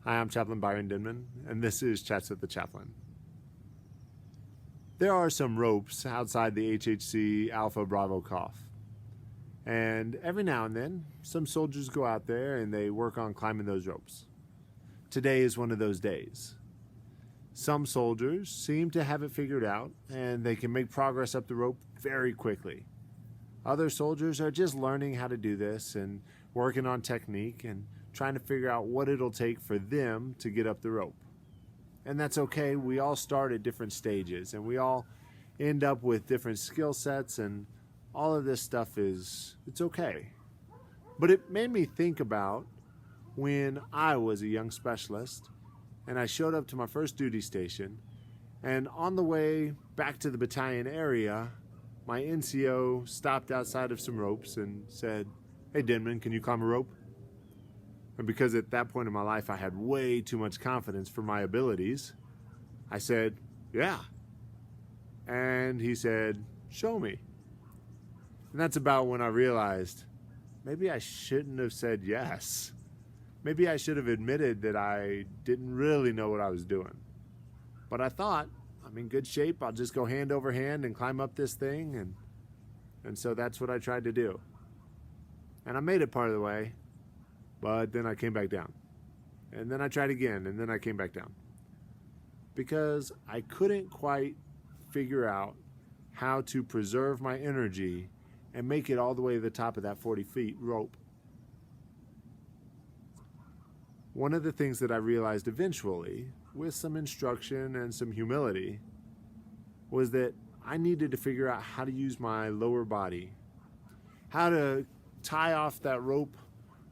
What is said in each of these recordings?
Hi, I'm Chaplain Byron Denman, and this is Chats with the Chaplain. There are some ropes outside the HHC Alpha Bravo Cough. And every now and then, some soldiers go out there and they work on climbing those ropes. Today is one of those days. Some soldiers seem to have it figured out and they can make progress up the rope very quickly. Other soldiers are just learning how to do this and working on technique and trying to figure out what it'll take for them to get up the rope. And that's okay. We all start at different stages and we all end up with different skill sets, and all of this stuff it's okay. But it made me think about when I was a young specialist and I showed up to my first duty station, and on the way back to the battalion area, my NCO stopped outside of some ropes and said, "Hey Denman, can you climb a rope?" And because at that point in my life I had way too much confidence for my abilities, I said, "Yeah." And he said, "Show me." And that's about when I realized maybe I shouldn't have said yes. Maybe I should have admitted that I didn't really know what I was doing. But I thought, I'm in good shape, I'll just go hand over hand and climb up this thing, and so that's what I tried to do. And I made it part of the way, but then I came back down. And then I tried again, and then I came back down. Because I couldn't quite figure out how to preserve my energy and make it all the way to the top of that 40 feet rope. One of the things that I realized eventually, with some instruction and some humility, was that I needed to figure out how to use my lower body, how to tie off that rope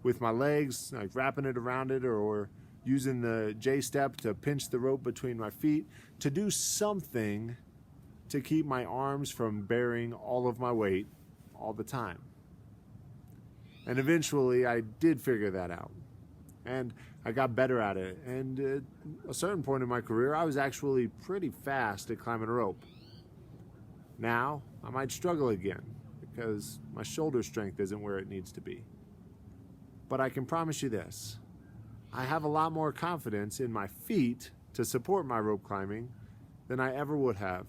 with my legs, like wrapping it around it, or using the J-step to pinch the rope between my feet, to do something to keep my arms from bearing all of my weight all the time. And eventually I did figure that out. And I got better at it. And at a certain point in my career, I was actually pretty fast at climbing a rope. Now, I might struggle again because my shoulder strength isn't where it needs to be. But I can promise you this. I have a lot more confidence in my feet to support my rope climbing than I ever would have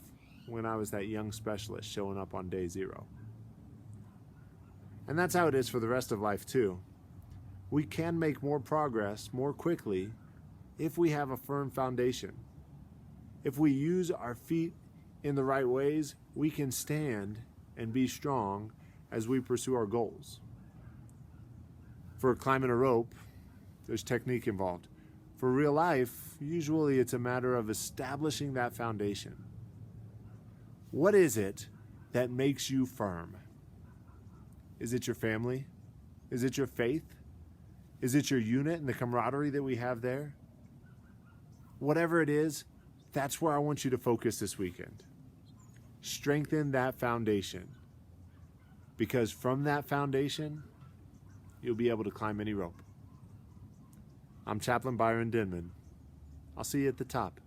when I was that young specialist showing up on day 0. And that's how it is for the rest of life too. We can make more progress more quickly if we have a firm foundation. If we use our feet in the right ways, we can stand and be strong as we pursue our goals. For climbing a rope, there's technique involved. For real life, usually it's a matter of establishing that foundation. What is it that makes you firm? Is it your family? Is it your faith? Is it your unit and the camaraderie that we have there? Whatever it is, that's where I want you to focus this weekend. Strengthen that foundation. Because from that foundation, you'll be able to climb any rope. I'm Chaplain Byron Denman. I'll see you at the top.